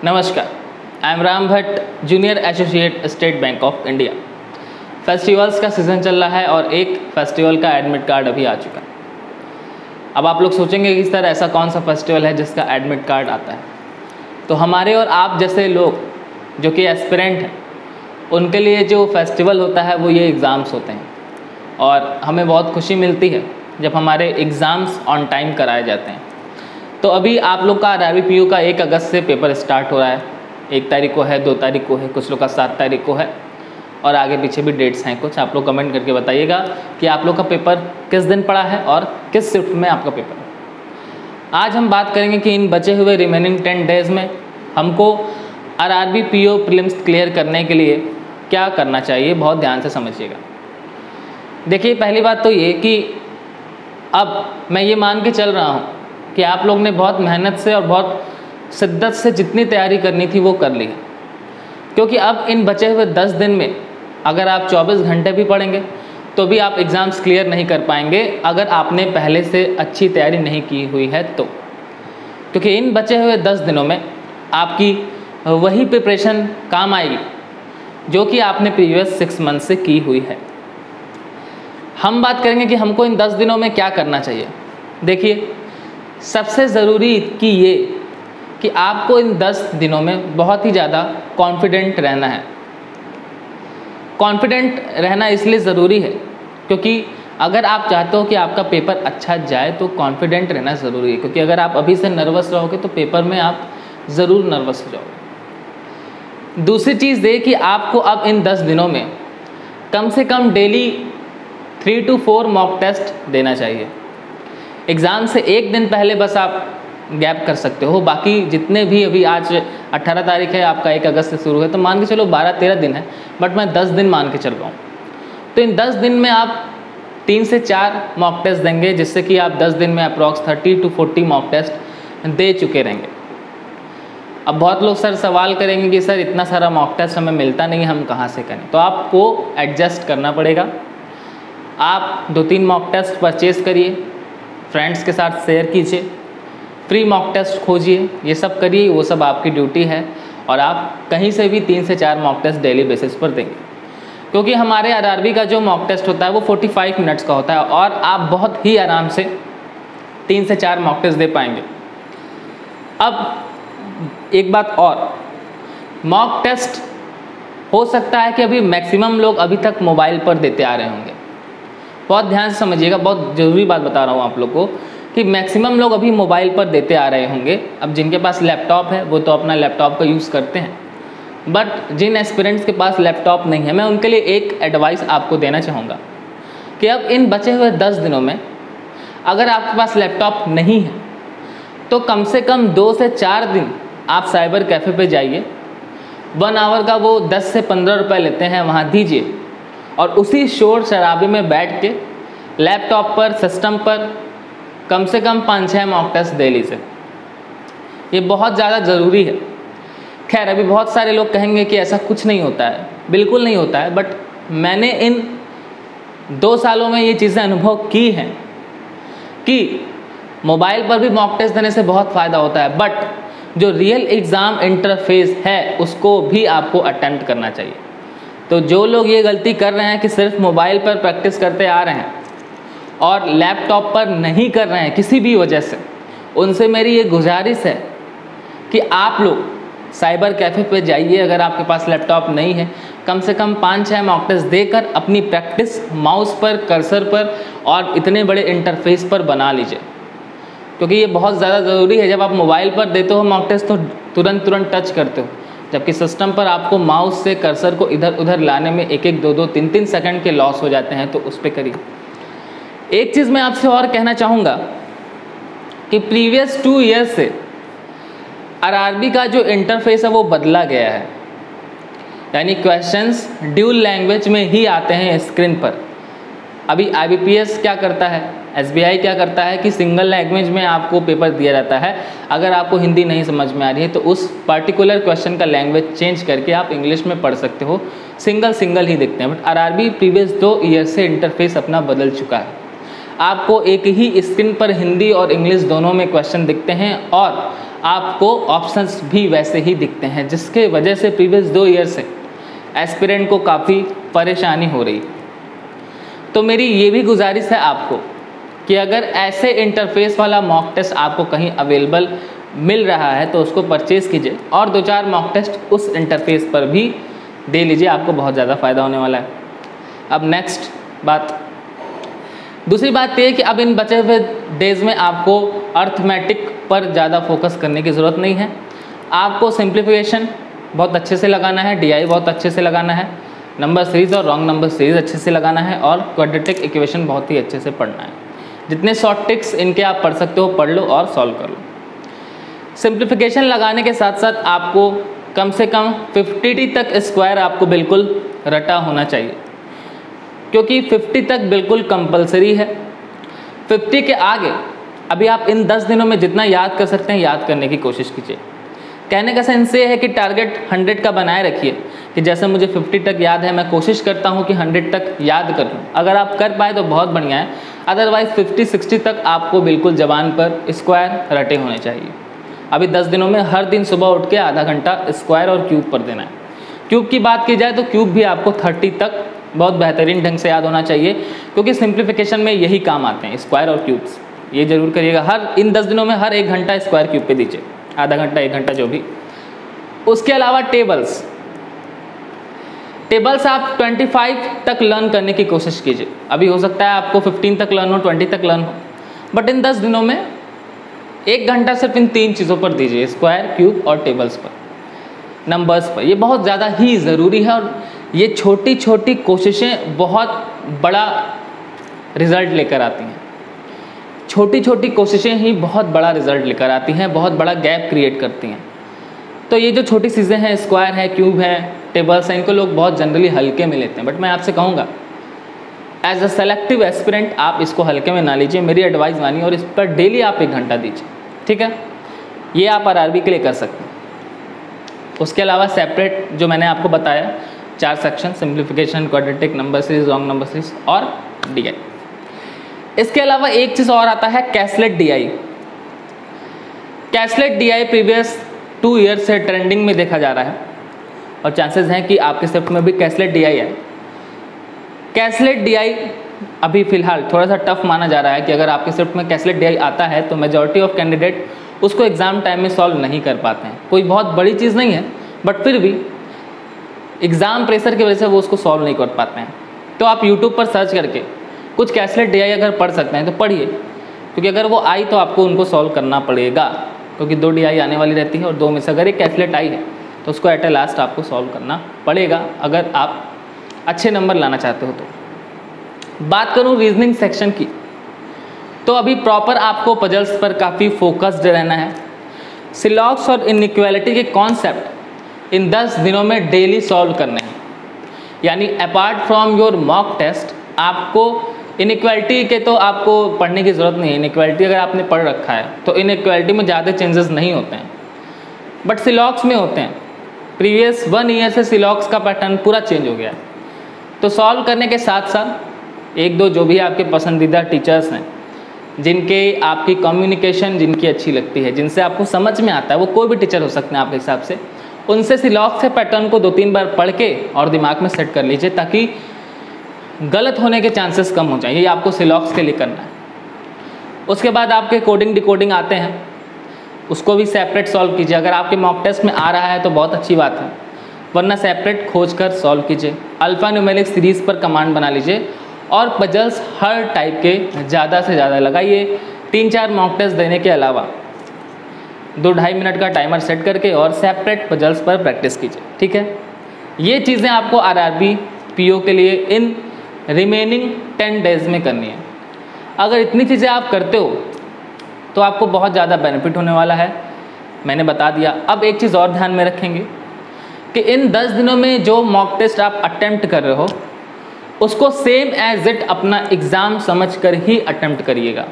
नमस्कार, I am Ram Bhatt, junior associate, state bank of India. Festivals का season चल रहा है और एक फेस्टिवल का एडमिट कार्ड अभी आ चुका है। अब आप लोग सोचेंगे कि सर ऐसा कौन सा फेस्टिवल है जिसका एडमिट कार्ड आता है। तो हमारे और आप जैसे लोग जो कि एस्पिरेंट हैं, उनके लिए जो फेस्टिवल होता है वो ये एग्ज़ाम्स होते हैं और हमें बहुत खुशी मिलती है जब हमारे एग्ज़ाम्स ऑन टाइम कराए जाते हैं। तो अभी आप लोग का RRBPO का 1 अगस्त से पेपर स्टार्ट हो रहा है। 1 तारीख को है, 2 तारीख को है, कुछ लोग का 7 तारीख को है और आगे पीछे भी डेट्स हैं कुछ। आप लोग कमेंट करके बताइएगा कि आप लोग का पेपर किस दिन पड़ा है और किस शिफ्ट में आपका पेपर है। आज हम बात करेंगे कि इन बचे हुए रिमेनिंग 10 डेज़ में हमको RRBPO प्रीलिम्स क्लियर करने के लिए क्या करना चाहिए, बहुत ध्यान से समझिएगा। देखिए, पहली बात तो ये कि अब मैं ये मान के चल रहा हूँ कि आप लोग ने बहुत मेहनत से और बहुत शिद्दत से जितनी तैयारी करनी थी वो कर ली है, क्योंकि अब इन बचे हुए 10 दिन में अगर आप 24 घंटे भी पढ़ेंगे तो भी आप एग्ज़ाम्स क्लियर नहीं कर पाएंगे अगर आपने पहले से अच्छी तैयारी नहीं की हुई है तो। क्योंकि इन बचे हुए 10 दिनों में आपकी वही प्रिपरेशन काम आएगी जो कि आपने प्रीवियस 6 मंथ से की हुई है। हम बात करेंगे कि हमको इन 10 दिनों में क्या करना चाहिए। देखिए, सबसे ज़रूरी कि आपको इन 10 दिनों में बहुत ही ज़्यादा कॉन्फिडेंट रहना है। कॉन्फिडेंट रहना इसलिए ज़रूरी है क्योंकि अगर आप चाहते हो कि आपका पेपर अच्छा जाए तो कॉन्फिडेंट रहना ज़रूरी है, क्योंकि अगर आप अभी से नर्वस रहोगे तो पेपर में आप ज़रूर नर्वस हो जाओगे। दूसरी चीज़ ये कि आपको अब इन 10 दिनों में कम से कम डेली 3 to 4 मॉक टेस्ट देना चाहिए। एग्ज़ाम से 1 दिन पहले बस आप गैप कर सकते हो, बाकी जितने भी अभी आज 18 तारीख है, आपका 1 अगस्त से शुरू है तो मान के चलो 12-13 दिन है, बट मैं 10 दिन मान के चल रहा हूँ। तो इन 10 दिन में आप 3 से 4 मॉक टेस्ट देंगे, जिससे कि आप 10 दिन में अप्रॉक्स 30 to 40 मॉक टेस्ट दे चुके रहेंगे। अब बहुत लोग सर सवाल करेंगे कि सर इतना सारा मॉक टेस्ट हमें मिलता नहीं, हम कहाँ से करें। तो आपको एडजस्ट करना पड़ेगा। आप 2-3 मॉक टेस्ट परचेज़ करिए, फ्रेंड्स के साथ शेयर कीजिए, फ्री मॉक टेस्ट खोजिए, ये सब करिए, वो सब आपकी ड्यूटी है। और आप कहीं से भी 3 से 4 मॉक टेस्ट डेली बेसिस पर देंगे, क्योंकि हमारे RRB का जो मॉक टेस्ट होता है वो 45 मिनट्स का होता है और आप बहुत ही आराम से 3 से 4 मॉक टेस्ट दे पाएंगे। अब एक बात और, मॉक टेस्ट हो सकता है कि अभी मैक्सिमम लोग अभी तक मोबाइल पर देते आ रहे होंगे। बहुत ध्यान से समझिएगा, बहुत ज़रूरी बात बता रहा हूँ आप लोग को कि मैक्सिमम लोग अभी मोबाइल पर देते आ रहे होंगे। अब जिनके पास लैपटॉप है वो तो अपना लैपटॉप का यूज़ करते हैं, बट जिन एस्पिरेंट्स के पास लैपटॉप नहीं है, मैं उनके लिए एक एडवाइस आपको देना चाहूँगा कि अब इन बचे हुए 10 दिनों में अगर आपके पास लैपटॉप नहीं है तो कम से कम 2 से 4 दिन आप साइबर कैफ़े पे जाइए। 1 आवर का वो 10 से 15 रुपये लेते हैं, वहाँ दीजिए और उसी शोर शराबे में बैठ के लैपटॉप पर, सिस्टम पर कम से कम 5-6 मॉक टेस्ट दे लीजिए। ये बहुत ज़्यादा ज़रूरी है। खैर, अभी बहुत सारे लोग कहेंगे कि ऐसा कुछ नहीं होता है। बिल्कुल नहीं होता है, बट मैंने इन 2 सालों में ये चीज़ें अनुभव की हैं कि मोबाइल पर भी मॉक टेस्ट देने से बहुत फ़ायदा होता है, बट जो रियल एग्ज़ाम इंटरफेस है उसको भी आपको अटेम्प्ट करना चाहिए। तो जो लोग ये गलती कर रहे हैं कि सिर्फ मोबाइल पर प्रैक्टिस करते आ रहे हैं और लैपटॉप पर नहीं कर रहे हैं किसी भी वजह से, उनसे मेरी ये गुजारिश है कि आप लोग साइबर कैफ़े पे जाइए। अगर आपके पास लैपटॉप नहीं है, कम से कम 5-6 मॉक टेस्ट देकर अपनी प्रैक्टिस माउस पर, कर्सर पर और इतने बड़े इंटरफेस पर बना लीजिए, क्योंकि ये बहुत ज़्यादा ज़रूरी है। जब आप मोबाइल पर देते हो मॉक टेस्ट तो तुरंत टच करते हो, जबकि सिस्टम पर आपको माउस से कर्सर को इधर उधर लाने में 1-1, 2-2, 3-3 सेकंड के लॉस हो जाते हैं, तो उस पर करिए। एक चीज़ मैं आपसे और कहना चाहूँगा कि प्रीवियस 2 ईयर्स से RRB का जो इंटरफेस है वो बदला गया है, यानी क्वेश्चंस ड्यूल लैंग्वेज में ही आते हैं स्क्रीन पर। अभी IBPS क्या करता है, SBI क्या करता है कि सिंगल लैंग्वेज में आपको पेपर दिया जाता है। अगर आपको हिंदी नहीं समझ में आ रही है तो उस पर्टिकुलर क्वेश्चन का लैंग्वेज चेंज करके आप इंग्लिश में पढ़ सकते हो, सिंगल ही देखते हैं। बट RRB प्रीवियस 2 ईयर से इंटरफेस अपना बदल चुका है। आपको एक ही स्क्रीन पर हिंदी और इंग्लिश दोनों में क्वेश्चन दिखते हैं और आपको ऑप्शंस भी वैसे ही दिखते हैं, जिसके वजह से प्रीवियस 2 ईयर से एस्पिरेंट को काफ़ी परेशानी हो रही। तो मेरी ये भी गुजारिश है आपको कि अगर ऐसे इंटरफेस वाला मॉक टेस्ट आपको कहीं अवेलेबल मिल रहा है तो उसको परचेज़ कीजिए और 2-4 मॉक टेस्ट उस इंटरफेस पर भी दे लीजिए, आपको बहुत ज़्यादा फ़ायदा होने वाला है। अब नेक्स्ट बात, दूसरी बात ये है कि अब इन बचे हुए डेज़ में आपको अर्थमेटिक पर ज़्यादा फोकस करने की ज़रूरत नहीं है। आपको सिंप्लीफिकेशन बहुत अच्छे से लगाना है, DI बहुत अच्छे से लगाना है, नंबर सीरीज़ और रॉन्ग नंबर सीरीज़ अच्छे से लगाना है और क्वाड्रेटिक इक्वेशन बहुत ही अच्छे से पढ़ना है। जितने शॉर्ट ट्रिक्स इनके आप पढ़ सकते हो पढ़ लो और सॉल्व कर लो। सिंप्लीफिकेशन लगाने के साथ साथ आपको कम से कम 50 तक स्क्वायर आपको बिल्कुल रटा होना चाहिए, क्योंकि 50 तक बिल्कुल कंपलसरी है। 50 के आगे अभी आप इन 10 दिनों में जितना याद कर सकते हैं याद करने की कोशिश कीजिए। कहने का सेंस ये है कि टारगेट 100 का बनाए रखिए कि जैसे मुझे 50 तक याद है, मैं कोशिश करता हूँ कि 100 तक याद कर लूँ। अगर आप कर पाए तो बहुत बढ़िया है, अदरवाइज़ 50-60 तक आपको बिल्कुल ज़बान पर स्क्वायर रटे होने चाहिए। अभी 10 दिनों में हर दिन सुबह उठ के आधा घंटा स्क्वायर और क्यूब पर देना है। क्यूब की बात की जाए तो क्यूब भी आपको 30 तक बहुत बेहतरीन ढंग से याद होना चाहिए, क्योंकि सिंप्लीफिकेशन में यही काम आते हैं, स्क्वायर और क्यूब्स। ये जरूर करिएगा, हर इन 10 दिनों में हर 1 घंटा स्क्वायर क्यूब पे दीजिए, आधा घंटा 1 घंटा जो भी। उसके अलावा टेबल्स आप 25 तक लर्न करने की कोशिश कीजिए। अभी हो सकता है आपको 15 तक लर्न हो, 20 तक लर्न हो, बट इन 10 दिनों में 1 घंटा सिर्फ इन 3 चीज़ों पर दीजिए, स्क्वायर, क्यूब और टेबल्स पर, नंबर्स पर। ये बहुत ज़्यादा ही ज़रूरी है और ये छोटी छोटी कोशिशें बहुत बड़ा रिज़ल्ट लेकर आती हैं। छोटी छोटी कोशिशें ही बहुत बड़ा रिज़ल्ट लेकर आती हैं, बहुत बड़ा गैप क्रिएट करती हैं। तो ये जो छोटी चीज़ें हैं, स्क्वायर है, क्यूब है, टेबल्स हैं, इनको लोग बहुत जनरली हल्के में लेते हैं, बट मैं आपसे कहूँगा एज अ सेलेक्टिव एस्पिरेंट आप इसको हल्के में ना लीजिए, मेरी एडवाइस मानिए और इस पर डेली आप 1 घंटा दीजिए, ठीक है। ये आप RRB के लिए कर सकते हैं। उसके अलावा सेपरेट जो मैंने आपको बताया 4 section, simplification, quadratic, number series, wrong number series और DI। इसके अलावा एक चीज़ और आता है कैसलेट DI। कैसलेट DI प्रीवियस 2 ईयर से ट्रेंडिंग में देखा जा रहा है और चांसेस हैं कि आपके शिफ्ट में भी कैसलेट DI है। कैसलेट DI अभी फ़िलहाल थोड़ा सा टफ माना जा रहा है कि अगर आपके शिफ्ट में कैसलेट DI आता है तो मेजॉरिटी ऑफ कैंडिडेट उसको एग्ज़ाम टाइम में सॉल्व नहीं कर पाते हैं। कोई बहुत बड़ी चीज़ नहीं है, बट फिर भी एग्ज़ाम प्रेशर की वजह से वो उसको सॉल्व नहीं कर पाते हैं। तो आप यूट्यूब पर सर्च करके कुछ कैसलेट DI अगर पढ़ सकते हैं तो पढ़िए, क्योंकि अगर वो आई तो आपको उनको सॉल्व करना पड़ेगा, क्योंकि 2 DI आने वाली रहती है और 2 में से अगर एक कैसलेट आई है तो उसको एट ए लास्ट आपको सॉल्व करना पड़ेगा अगर आप अच्छे नंबर लाना चाहते हो तो। बात करूँ रीजनिंग सेक्शन की, तो अभी प्रॉपर आपको पजल्स पर काफ़ी फोकस्ड रहना है। सिलॉक्स और इनइक्वालिटी के कॉन्सेप्ट इन 10 दिनों में डेली सॉल्व करने हैं, यानी apart from your mock test आपको इनइक्वालिटी के तो आपको पढ़ने की ज़रूरत नहीं है। इनइक्वालिटी अगर आपने पढ़ रखा है तो इनइक्वालिटी में ज़्यादा चेंजेस नहीं होते हैं, बट सिलॉक्स में होते हैं। प्रीवियस 1 ईयर से सिलॉक्स का पैटर्न पूरा चेंज हो गया है। तो सॉल्व करने के साथ साथ 1-2 जो भी आपके पसंदीदा टीचर्स हैं, जिनके आपकी कम्युनिकेशन जिनकी अच्छी लगती है, जिनसे आपको समझ में आता है, वो कोई भी टीचर हो सकते हैं आपके हिसाब से, उनसे सिलॉक्स के पैटर्न को 2-3 बार पढ़ के और दिमाग में सेट कर लीजिए, ताकि गलत होने के चांसेस कम हो जाए। ये आपको सिलॉक्स के लिए करना है। उसके बाद आपके कोडिंग डिकोडिंग आते हैं, उसको भी सेपरेट सॉल्व कीजिए। अगर आपके मॉक टेस्ट में आ रहा है तो बहुत अच्छी बात है, वरना सेपरेट खोज कर सॉल्व कीजिए। अल्फ़ा न्यूमेरिक सीरीज़ पर कमांड बना लीजिए और पजल्स हर टाइप के ज़्यादा से ज़्यादा लगाइए। 3-4 मॉक टेस्ट देने के अलावा 2-2.5 मिनट का टाइमर सेट करके और सेपरेट पजल्स पर प्रैक्टिस कीजिए, ठीक है। ये चीज़ें आपको RRB PO के लिए इन रिमेनिंग 10 डेज़ में करनी है। अगर इतनी चीज़ें आप करते हो तो आपको बहुत ज़्यादा बेनिफिट होने वाला है, मैंने बता दिया। अब एक चीज़ और ध्यान में रखेंगे कि इन 10 दिनों में जो मॉक टेस्ट आप अटेम्प्ट कर रहे हो उसको सेम एज इट अपना एग्ज़ाम समझकर ही अटेम्प्ट करिएगा।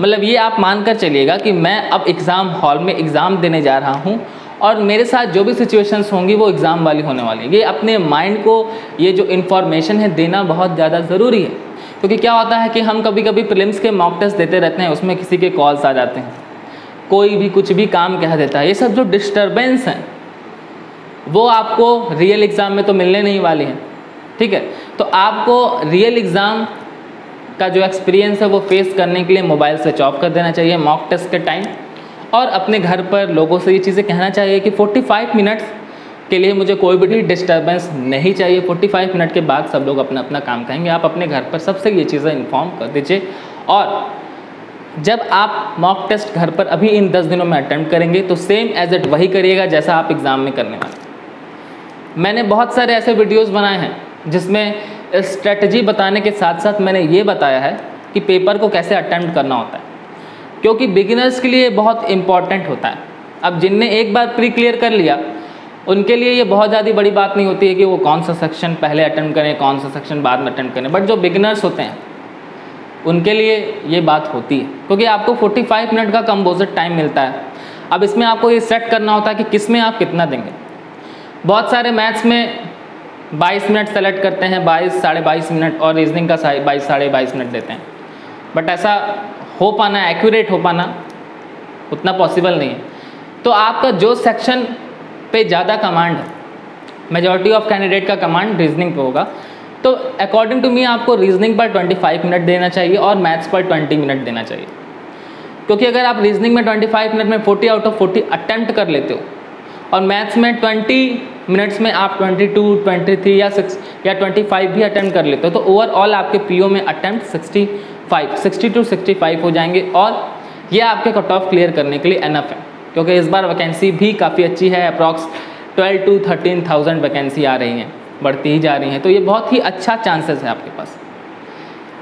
मतलब ये आप मानकर चलिएगा कि मैं अब एग्ज़ाम हॉल में एग्ज़ाम देने जा रहा हूँ और मेरे साथ जो भी सिचुएशंस होंगी वो एग्ज़ाम वाली होने वाली है। ये अपने माइंड को ये जो इन्फॉर्मेशन है देना बहुत ज़्यादा ज़रूरी है, क्योंकि क्या होता है कि हम कभी कभी प्रीलिम्स के मॉक टेस्ट देते रहते हैं, उसमें किसी के कॉल्स आ जाते हैं, कोई भी कुछ भी काम कह देता है। ये सब जो डिस्टर्बेंस हैं वो आपको रियल एग्ज़ाम में तो मिलने नहीं वाली हैं, ठीक है। तो आपको रियल एग्ज़ाम का जो एक्सपीरियंस है वो फेस करने के लिए मोबाइल स्विच ऑफ कर देना चाहिए मॉक टेस्ट के टाइम, और अपने घर पर लोगों से ये चीज़ें कहना चाहिए कि 45 मिनट्स के लिए मुझे कोई भी डिस्टर्बेंस नहीं चाहिए। 45 मिनट के बाद सब लोग अपना अपना काम करेंगे। आप अपने घर पर सबसे ये चीज़ें इन्फॉर्म कर दीजिए। और जब आप मॉक टेस्ट घर पर अभी इन 10 दिनों में अटेम्प्ट करेंगे तो सेम एज इट वही करिएगा जैसा आप एग्ज़ाम में करने वाले। मैंने बहुत सारे ऐसे वीडियोस बनाए हैं जिसमें स्ट्रेटजी बताने के साथ साथ मैंने ये बताया है कि पेपर को कैसे अटेम्प्ट करना होता है, क्योंकि बिगिनर्स के लिए बहुत इम्पॉर्टेंट होता है। अब जिनने एक बार प्री क्लियर कर लिया उनके लिए ये बहुत ज़्यादा बड़ी बात नहीं होती है कि वो कौन सा सेक्शन पहले अटेम्प्ट करें, कौन सा सेक्शन बाद में अटेम्प्ट करें, बट जो बिगिनर्स होते हैं उनके लिए ये बात होती है, क्योंकि आपको 45 मिनट का कंपोजिट टाइम मिलता है। अब इसमें आपको ये सेट करना होता है कि किस में आप कितना देंगे। बहुत सारे मैथ्स में 22 मिनट सेलेक्ट करते हैं, 22 साढ़े 22 मिनट, और रीजनिंग का 22 साढ़े 22 मिनट देते हैं, बट ऐसा हो पाना, एक्यूरेट हो पाना उतना पॉसिबल नहीं है। तो आपका जो सेक्शन पे ज़्यादा कमांड है, मेजॉरिटी ऑफ कैंडिडेट का कमांड रीजनिंग पे होगा, तो अकॉर्डिंग टू मी आपको रीजनिंग पर 25 मिनट देना चाहिए और मैथ्स पर 20 मिनट देना चाहिए। क्योंकि अगर आप रीजनिंग में 25 मिनट में 40 आउट ऑफ 40 अटैम्प्ट कर लेते हो और मैथ्स में 20 मिनट्स में आप 22, 23 या 6 या 25 भी अटैम्प्ट कर लेते हो, तो ओवरऑल आपके पीओ में अटैम्प्ट 60 to 65 हो जाएंगे, और ये आपके कट ऑफ क्लियर करने के लिए एनफ है। क्योंकि इस बार वैकेंसी भी काफ़ी अच्छी है, अप्रॉक्स 12 to 13,000 वैकेंसी आ रही हैं, बढ़ती ही जा रही हैं, तो ये बहुत ही अच्छा चांसेस है आपके पास।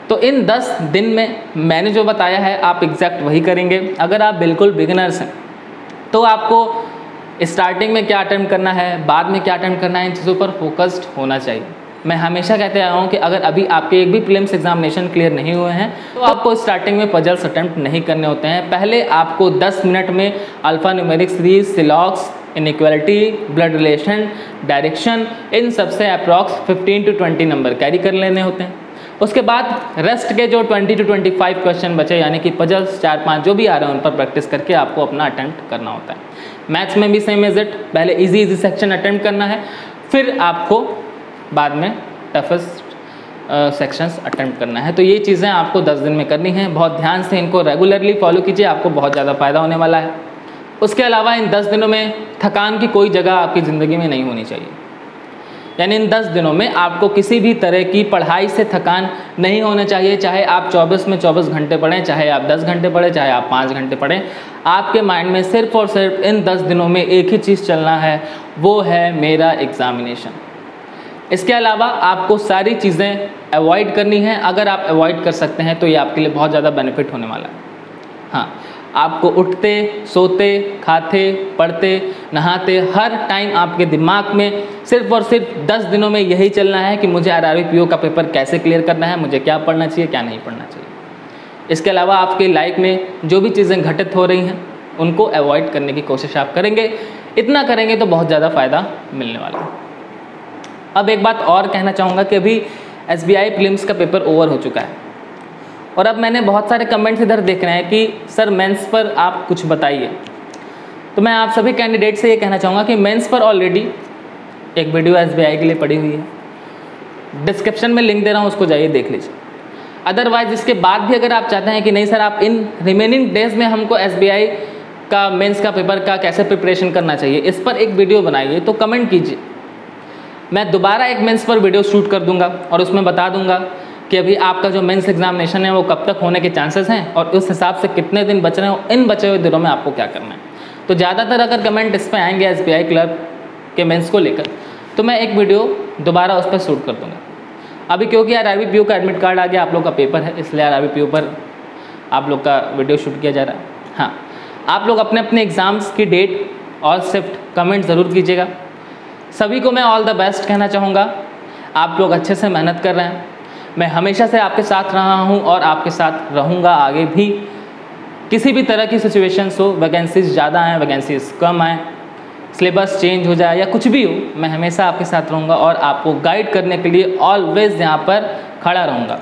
तो इन 10 दिन में मैंने जो बताया है आप एग्जैक्ट वही करेंगे। अगर आप बिल्कुल बिगिनर्स हैं तो आपको स्टार्टिंग में क्या अटेम्प्ट करना है, बाद में क्या अटेम्प्ट करना है, इन चीज़ों पर फोकस्ड होना चाहिए। मैं हमेशा कहते आया हूँ कि अगर अभी आपके एक भी प्रीलिम्स एग्जामिनेशन क्लियर नहीं हुए हैं तो आपको स्टार्टिंग में पजल्स अटेम्प्ट नहीं करने होते हैं। पहले आपको 10 मिनट में अल्फा न्यूमेरिक सीरीज, सिलॉक्स, इनइक्वालिटी, ब्लड रिलेशन, डायरेक्शन, इन सबसे अप्रॉक्स 15 to 20 नंबर कैरी कर लेने होते हैं। उसके बाद रेस्ट के जो 20 to 25 क्वेश्चन बचे, यानी कि पजल्स 4-5 जो भी आ रहे हैं उन पर प्रैक्टिस करके आपको अपना अटेम्प्ट करना होता है। मैथ्स में भी सेम एज इट, पहले इजी सेक्शन अटेम्प्ट करना है, फिर आपको बाद में टफेस्ट सेक्शंस अटेम्प्ट करना है। तो ये चीज़ें आपको 10 दिन में करनी हैं। बहुत ध्यान से इनको रेगुलरली फॉलो कीजिए, आपको बहुत ज़्यादा फ़ायदा होने वाला है। उसके अलावा इन 10 दिनों में थकान की कोई जगह आपकी ज़िंदगी में नहीं होनी चाहिए। यानी इन 10 दिनों में आपको किसी भी तरह की पढ़ाई से थकान नहीं होना चाहिए। चाहे आप 24 में 24 घंटे पढ़ें, चाहे आप 10 घंटे पढ़ें, चाहे आप 5 घंटे पढ़ें, आपके माइंड में सिर्फ और सिर्फ इन 10 दिनों में एक ही चीज़ चलना है, वो है मेरा एग्ज़ामिनेशन। इसके अलावा आपको सारी चीज़ें अवॉइड करनी है। अगर आप अवॉइड कर सकते हैं तो ये आपके लिए बहुत ज़्यादा बेनिफिट होने वाला है। हाँ, आपको उठते, सोते, खाते, पढ़ते, नहाते, हर टाइम आपके दिमाग में सिर्फ और सिर्फ 10 दिनों में यही चलना है कि मुझे आरआरबी पीओ का पेपर कैसे क्लियर करना है, मुझे क्या पढ़ना चाहिए, क्या नहीं पढ़ना चाहिए। इसके अलावा आपकी लाइफ में जो भी चीज़ें घटित हो रही हैं उनको अवॉइड करने की कोशिश आप करेंगे। इतना करेंगे तो बहुत ज़्यादा फ़ायदा मिलने वाला है। अब एक बात और कहना चाहूँगा कि अभी SBI प्रीलिम्स का पेपर ओवर हो चुका है, और अब मैंने बहुत सारे कमेंट्स इधर देख रहे हैं कि सर मेंस पर आप कुछ बताइए। तो मैं आप सभी कैंडिडेट से ये कहना चाहूँगा कि मेंस पर ऑलरेडी एक वीडियो SBI के लिए पड़ी हुई है, डिस्क्रिप्शन में लिंक दे रहा हूँ, उसको जाइए देख लीजिए। अदरवाइज इसके बाद भी अगर आप चाहते हैं कि नहीं सर आप इन रिमेनिंग डेज में हमको SBI का मेंस का पेपर का कैसे प्रिपरेशन करना चाहिए, इस पर एक वीडियो बनाइए, तो कमेंट कीजिए। मैं दोबारा एक मेंस पर वीडियो शूट कर दूंगा और उसमें बता दूंगा कि अभी आपका जो मेंस एग्जामिनेशन है वो कब तक होने के चांसेस हैं और उस हिसाब से कितने दिन बच रहे हैं, इन बचे हुए दिनों में आपको क्या करना है। तो ज़्यादातर अगर कमेंट इस पर आएंगे SBI क्लर्क के मेंस को लेकर, तो मैं एक वीडियो दोबारा उस पर शूट कर दूँगा। अभी क्योंकि आरआरबी पीओ का एडमिट कार्ड आ गया, आप लोग का पेपर है, इसलिए आरआरबी पीओ पर आप लोग का वीडियो शूट किया जा रहा है। हाँ, आप लोग अपने अपने एग्ज़ाम्स की डेट और शिफ्ट कमेंट ज़रूर कीजिएगा। सभी को मैं ऑल द बेस्ट कहना चाहूँगा। आप लोग अच्छे से मेहनत कर रहे हैं, मैं हमेशा से आपके साथ रहा हूँ और आपके साथ रहूँगा आगे भी। किसी भी तरह की सिचुएशंस हो, वैकेंसीज ज़्यादा आएँ, वैकेंसीज कम आएँ, सिलेबस चेंज हो जाए या कुछ भी हो, मैं हमेशा आपके साथ रहूँगा और आपको गाइड करने के लिए ऑलवेज़ यहाँ पर खड़ा रहूँगा।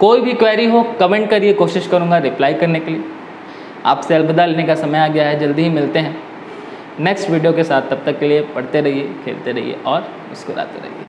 कोई भी क्वेरी हो कमेंट करिए, कोशिश करूँगा रिप्लाई करने के लिए। आपसे अलविदा लेने का समय आ गया है। जल्दी ही मिलते हैं नेक्स्ट वीडियो के साथ। तब तक के लिए पढ़ते रहिए, खेलते रहिए और मुस्कुराते रहिए।